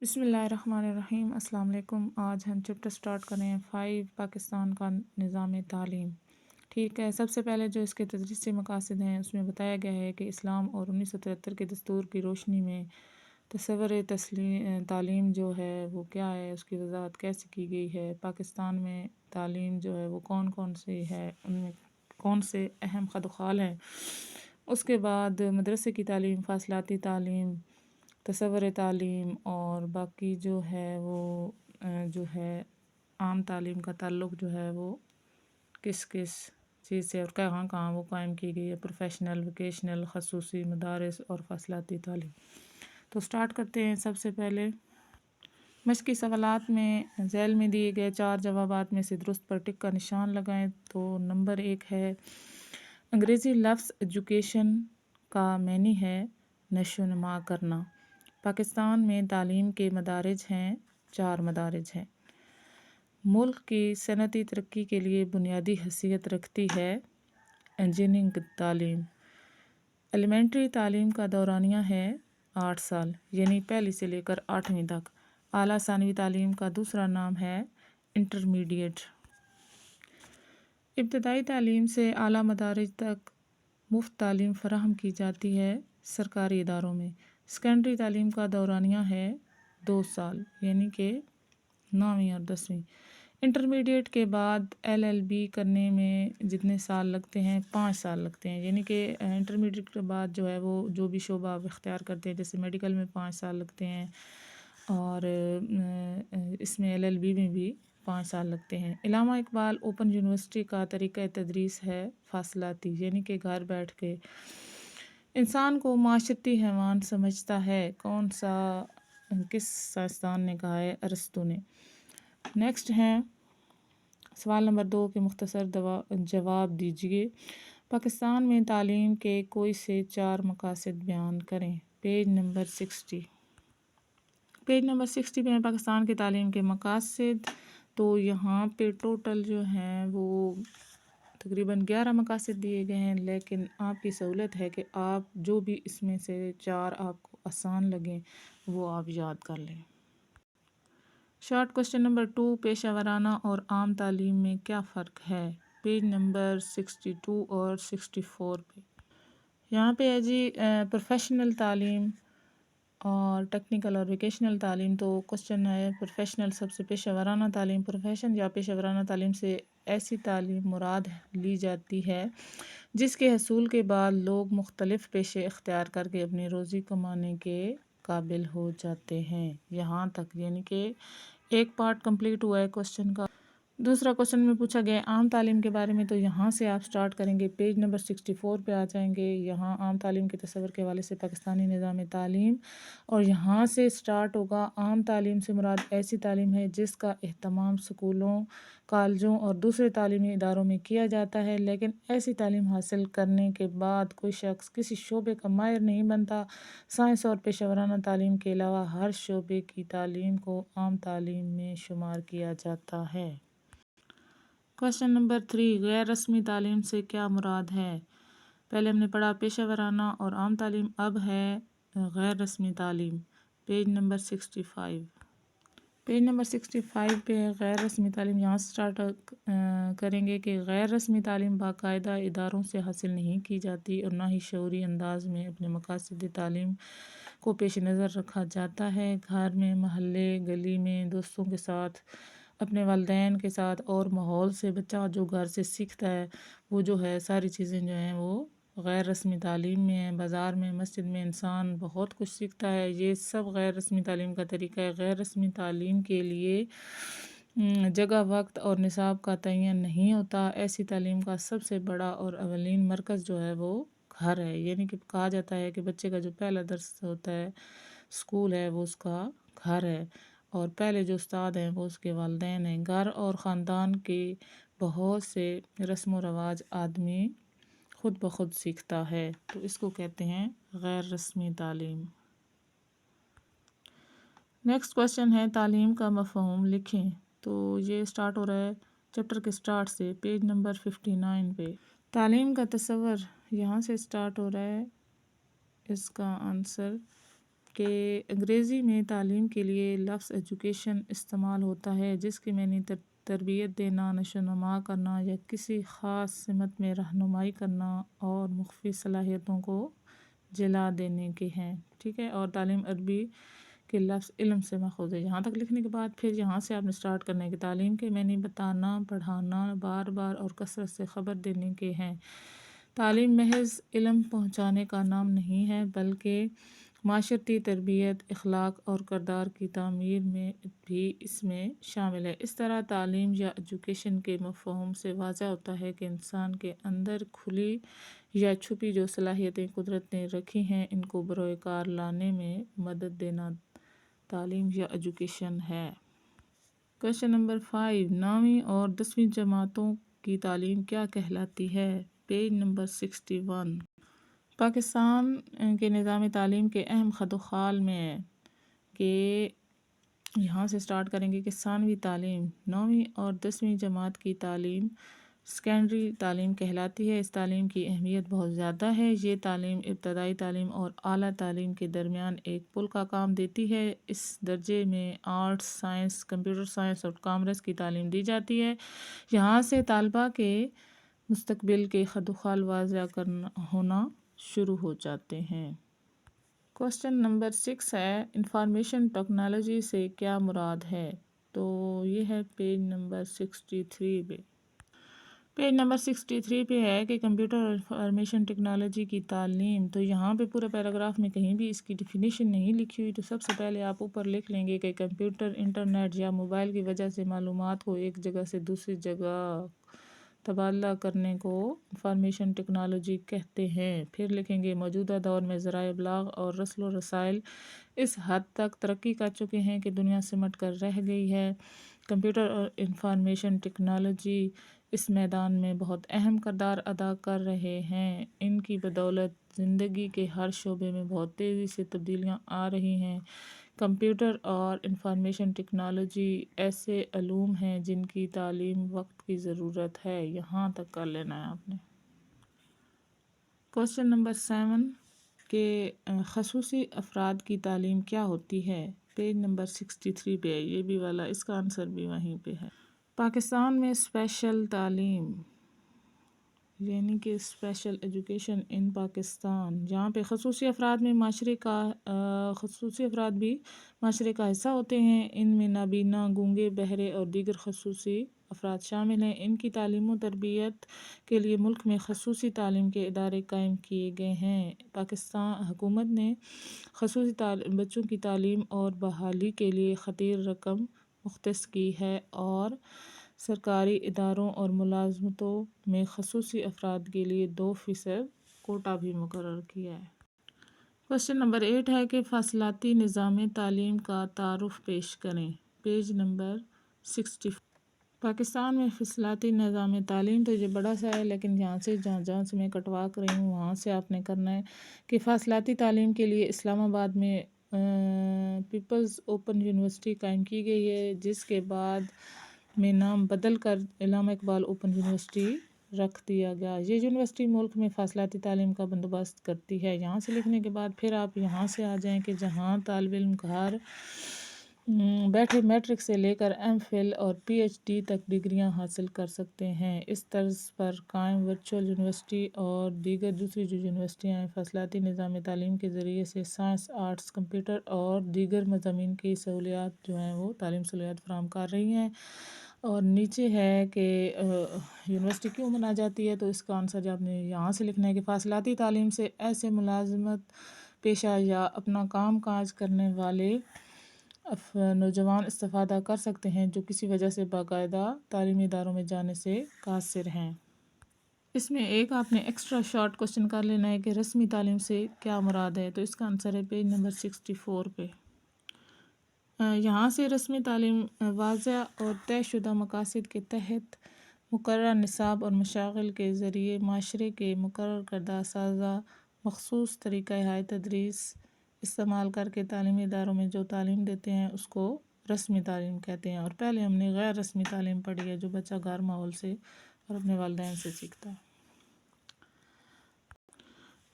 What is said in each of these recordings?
بسم اللہ الرحمن الرحیم۔ السلام علیکم۔ آج ہم چیپٹر سٹارٹ کریں 5 پاکستان کا نظام تعلیم۔ ٹھیک ہے، سب سے پہلے جو اس کے تدریسی مقاصد ہیں اس میں بتایا گیا ہے کہ اسلام اور 1973 کے دستور کی روشنی میں تصور تعلیم جو ہے وہ کیا ہے، اس کی وضاحت کیسے کی گئی ہے، پاکستان میں تعلیم جو ہے وہ کون کون سی ہے، ان میں کون سے اہم خد و خال ہیں۔ اس کے بعد مدرسے کی تعلیم، فاصلاتی تعلیم، تصور تعلیم اور باقی جو ہے وہ جو ہے عام تعلیم کا تعلق جو ہے وہ کس کس چیز سے اور کہاں کہاں وہ قائم کی گئی ہے، پروفیشنل، ووکیشنل، خصوصی مدارس اور فاصلاتی تعلیم۔ تو سٹارٹ کرتے ہیں۔ سب سے پہلے مشقی سوالات میں ذیل میں دیے گئے 4 جوابات میں سے درست پر ٹک کا نشان لگائیں۔ تو نمبر 1 ہے، انگریزی لفظ ایجوکیشن کا معنی ہے نشو و نما کرنا۔ پاکستان میں تعلیم کے مدارج ہیں، 4 مدارج ہیں۔ ملک کی صنعتی ترقی کے لیے بنیادی حیثیت رکھتی ہے انجینئرنگ تعلیم۔ ایلیمنٹری تعلیم کا دورانیہ ہے 8 سال، یعنی پہلی سے لے کر 8ویں تک۔ اعلیٰ ثانوی تعلیم کا دوسرا نام ہے انٹرمیڈیٹ۔ ابتدائی تعلیم سے اعلیٰ مدارج تک مفت تعلیم فراہم کی جاتی ہے سرکاری اداروں میں۔ سیکنڈری تعلیم کا دورانیہ ہے 2 سال، یعنی کہ 9ویں اور 10ویں۔ انٹرمیڈیٹ کے بعد LLB کرنے میں جتنے سال لگتے ہیں 5 سال لگتے ہیں، یعنی کہ انٹرمیڈیٹ کے بعد جو ہے وہ جو بھی شعبہ آپ اختیار کرتے ہیں، جیسے میڈیکل میں 5 سال لگتے ہیں اور اس میں LLB میں بھی 5 سال لگتے ہیں۔ علامہ اقبال اوپن یونیورسٹی کا طریقہ تدریس ہے فاصلاتی، یعنی کہ گھر بیٹھ کے۔ انسان کو معاشرتی حیوان سمجھتا ہے، کس سائنسدان نے کہا ہے؟ ارسطو نے۔ نیکسٹ ہے سوال نمبر 2 کے مختصر جواب دیجیے۔ پاکستان میں تعلیم کے کوئی سے 4 مقاصد بیان کریں۔ پیج نمبر 60 پہ ہیں پاکستان کی تعلیم کے مقاصد۔ تو یہاں پہ ٹوٹل جو ہیں وہ تقریباً 11 مقاصد دیے گئے ہیں، لیکن آپ کی سہولت ہے کہ آپ جو بھی اس میں سے 4 آپ کو آسان لگیں وہ آپ یاد کر لیں۔ شارٹ کوسچن نمبر 2، پیشہ ورانہ اور عام تعلیم میں کیا فرق ہے؟ پیج نمبر 62 اور 64 پہ۔ یہاں پہ ہے جی پروفیشنل تعلیم اور ٹیکنیکل اور ووکیشنل تعلیم۔ تو کوسچن ہے پروفیشنل سب سے پیشہ ورانہ تعلیم۔ پروفیشن یا پیشہ ورانہ تعلیم سے ایسی تعلیم مراد لی جاتی ہے جس کے حصول کے بعد لوگ مختلف پیشے اختیار کر کے اپنی روزی کمانے کے قابل ہو جاتے ہیں۔ یہاں تک یعنی کہ ایک پارٹ کمپلیٹ ہوا ہے کوسچن کا۔ دوسرا کوسچن میں پوچھا گیا عام تعلیم کے بارے میں، تو یہاں سے آپ سٹارٹ کریں گے، پیج نمبر 64 پہ آ جائیں گے۔ یہاں عام تعلیم کے تصور کے حوالے سے پاکستانی نظام تعلیم، اور یہاں سے سٹارٹ ہوگا عام تعلیم سے مراد ایسی تعلیم ہے جس کا اہتمام سکولوں، کالجوں اور دوسرے تعلیمی اداروں میں کیا جاتا ہے، لیکن ایسی تعلیم حاصل کرنے کے بعد کوئی شخص کسی شعبے کا ماہر نہیں بنتا۔ سائنس اور پیشہ ورانہ تعلیم کے علاوہ ہر شعبے کی تعلیم کو عام تعلیم میں شمار کیا جاتا ہے۔ کوسچن نمبر 3، غیر رسمی تعلیم سے کیا مراد ہے؟ پہلے ہم نے پڑھا پیشہ ورانہ اور عام تعلیم، اب ہے غیر رسمی تعلیم۔ پیج نمبر 65 پہ غیر رسمی تعلیم۔ یہاں سے سٹارٹ کریں گے کہ غیر رسمی تعلیم باقاعدہ اداروں سے حاصل نہیں کی جاتی اور نہ ہی شعوری انداز میں اپنے مقاصد تعلیم کو پیش نظر رکھا جاتا ہے۔ گھر میں، محلے، گلی میں، دوستوں کے ساتھ، اپنے والدین کے ساتھ اور ماحول سے بچہ جو گھر سے سیکھتا ہے وہ جو ہے ساری چیزیں جو ہیں وہ غیر رسمی تعلیم میں ہیں۔ بازار میں، مسجد میں انسان بہت کچھ سیکھتا ہے، یہ سب غیر رسمی تعلیم کا طریقہ ہے۔ غیر رسمی تعلیم کے لیے جگہ، وقت اور نصاب کا تعین نہیں ہوتا۔ ایسی تعلیم کا سب سے بڑا اور اولین مرکز جو ہے وہ گھر ہے، یعنی کہ کہا جاتا ہے کہ بچے کا جو پہلا درس ہوتا ہے، اسکول ہے، وہ اس کا گھر ہے، اور پہلے جو استاد ہیں وہ اس کے والدین ہیں۔ گھر اور خاندان کے بہت سے رسم و رواج آدمی خود بخود سیکھتا ہے، تو اس کو کہتے ہیں غیر رسمی تعلیم۔ نیکسٹ کوسچن ہے تعلیم کا مفہوم لکھیں۔ تو یہ سٹارٹ ہو رہا ہے چیپٹر کے سٹارٹ سے، پیج نمبر 59 پہ۔ تعلیم کا تصور یہاں سے سٹارٹ ہو رہا ہے، اس کا آنسر کہ انگریزی میں تعلیم کے لیے لفظ ایجوکیشن استعمال ہوتا ہے جس کے معنی تربیت دینا، نشو و نما کرنا یا کسی خاص سمت میں رہنمائی کرنا اور مخفی صلاحیتوں کو جلا دینے کے ہیں، ٹھیک ہے۔ اور تعلیم عربی کے لفظ علم سے ماخوذ ہے۔ یہاں تک لکھنے کے بعد پھر یہاں سے آپ نے سٹارٹ کرنا ہے کہ تعلیم کے معنی بتانا، پڑھانا، بار بار اور کثرت سے خبر دینے کے ہیں۔ تعلیم محض علم پہنچانے کا نام نہیں ہے بلکہ معاشرتی تربیت، اخلاق اور کردار کی تعمیر میں بھی اس میں شامل ہے۔ اس طرح تعلیم یا ایجوکیشن کے مفہوم سے واضح ہوتا ہے کہ انسان کے اندر کھلی یا چھپی جو صلاحیتیں قدرت نے رکھی ہیں ان کو بروئے کار لانے میں مدد دینا تعلیم یا ایجوکیشن ہے۔ کویشچن نمبر 5، 9ویں اور 10ویں جماعتوں کی تعلیم کیا کہلاتی ہے؟ Page number 61۔ پاکستان کے نظام تعلیم کے اہم خط و خال میں ہے کہ یہاں سے سٹارٹ کریں گے کہ ثانوی تعلیم 9ویں اور 10ویں جماعت کی تعلیم سیکنڈری تعلیم کہلاتی ہے۔ اس تعلیم کی اہمیت بہت زیادہ ہے۔ یہ تعلیم ابتدائی تعلیم اور اعلیٰ تعلیم کے درمیان ایک پل کا کام دیتی ہے۔ اس درجے میں آرٹس، سائنس، کمپیوٹر سائنس اور کامرس کی تعلیم دی جاتی ہے۔ یہاں سے طالبہ کے مستقبل کے خط و خال واضح ہونا شروع ہو جاتے ہیں۔ کویشچن نمبر 6 ہے، انفارمیشن ٹیکنالوجی سے کیا مراد ہے؟ تو یہ ہے پیج نمبر 63 پہ۔ پیج نمبر 63 پہ ہے کہ کمپیوٹر اور انفارمیشن ٹیکنالوجی کی تعلیم، تو یہاں پہ پورے پیراگراف میں کہیں بھی اس کی ڈیفینیشن نہیں لکھی ہوئی، تو سب سے پہلے آپ اوپر لکھ لیں گے کہ کمپیوٹر، انٹرنیٹ یا موبائل کی وجہ سے معلومات کو ایک جگہ سے دوسری جگہ تبادلہ کرنے کو انفارمیشن ٹیکنالوجی کہتے ہیں۔ پھر لکھیں گے موجودہ دور میں ذرائع ابلاغ اور رسل و رسائل اس حد تک ترقی کر چکے ہیں کہ دنیا سمٹ کر رہ گئی ہے۔ کمپیوٹر اور انفارمیشن ٹیکنالوجی اس میدان میں بہت اہم کردار ادا کر رہے ہیں۔ ان کی بدولت زندگی کے ہر شعبے میں بہت تیزی سے تبدیلیاں آ رہی ہیں۔ کمپیوٹر اور انفارمیشن ٹیکنالوجی ایسے علوم ہیں جن کی تعلیم وقت کی ضرورت ہے۔ یہاں تک کر لینا ہے آپ نے۔ کویشچن نمبر 7 کہ خصوصی افراد کی تعلیم کیا ہوتی ہے؟ پیج نمبر 63 پہ ہے یہ بھی والا، اس کا آنسر بھی وہیں پہ ہے۔ پاکستان میں اسپیشل تعلیم یعنی کہ اسپیشل ایجوکیشن ان پاکستان، جہاں پہ خصوصی افراد بھی معاشرے کا حصہ ہوتے ہیں۔ ان میں نابینا، گونگے، بہرے اور دیگر خصوصی افراد شامل ہیں۔ ان کی تعلیم و تربیت کے لیے ملک میں خصوصی تعلیم کے ادارے قائم کیے گئے ہیں۔ پاکستان حکومت نے خصوصی بچوں کی تعلیم اور بحالی کے لیے خطیر رقم مختص کی ہے اور سرکاری اداروں اور ملازمتوں میں خصوصی افراد کے لیے 2% کوٹا بھی مقرر کیا ہے۔ کویشچن نمبر 8 ہے کہ فاصلاتی نظام تعلیم کا تعارف پیش کریں۔ Page number 64۔ پاکستان میں فاصلاتی نظام تعلیم، تو یہ بڑا سا ہے لیکن جہاں سے میں کٹوا کر رہی ہوں وہاں سے آپ نے کرنا ہے کہ فاصلاتی تعلیم کے لیے اسلام آباد میں پیپلز اوپن یونیورسٹی قائم کی گئی ہے، جس کے بعد میں نام بدل کر علامہ اقبال اوپن یونیورسٹی رکھ دیا گیا۔ یہ یونیورسٹی ملک میں فاصلاتی تعلیم کا بندوبست کرتی ہے۔ یہاں سے لکھنے کے بعد پھر آپ یہاں سے آ جائیں کہ جہاں طالب علم گھر بیٹھے میٹرک سے لے کر ایم فل اور پی ایچ ڈی تک ڈگریاں حاصل کر سکتے ہیں۔ اس طرز پر قائم ورچوئل یونیورسٹی اور دیگر دوسری جو یونیورسٹیاں ہیں فاصلاتی نظام تعلیم کے ذریعے سے سائنس، آرٹس، کمپیوٹر اور دیگر مضامین کی سہولیات جو ہیں وہ تعلیم سہولیات فراہم کر رہی ہیں۔ اور نیچے ہے کہ یونیورسٹی کیوں بنا جاتی ہے، تو اس کا آنسر جو آپ نے یہاں سے لکھنا ہے کہ فاصلاتی تعلیم سے ایسے ملازمت پیشہ یا اپنا کام کاج کرنے والے نوجوان استفادہ کر سکتے ہیں جو کسی وجہ سے باقاعدہ تعلیمی اداروں میں جانے سے قاصر ہیں۔ اس میں ایک آپ نے ایکسٹرا شارٹ کوسچن کر لینا ہے کہ رسمی تعلیم سے کیا مراد ہے، تو اس کا آنسر ہے پیج نمبر 64 پہ۔ یہاں سے رسمی تعلیم واضح اور طے شدہ مقاصد کے تحت مقررہ نصاب اور مشاغل کے ذریعے معاشرے کے مقرر کردہ سازہ مخصوص طریقہ ہائے تدریس استعمال کر کے تعلیمی اداروں میں جو تعلیم دیتے ہیں اس کو رسمی تعلیم کہتے ہیں۔ اور پہلے ہم نے غیر رسمی تعلیم پڑھی ہے جو بچہ گھر ماحول سے اور اپنے والدین سے سیکھتا ہے۔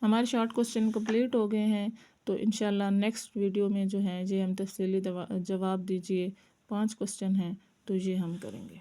ہمارے شارٹ کوسچن کمپلیٹ ہو گئے ہیں۔ تو انشاءاللہ نیکسٹ ویڈیو میں جو ہے یہ ہم تفصیلی جواب دیجیے 5 کوسچن ہیں تو یہ ہم کریں گے۔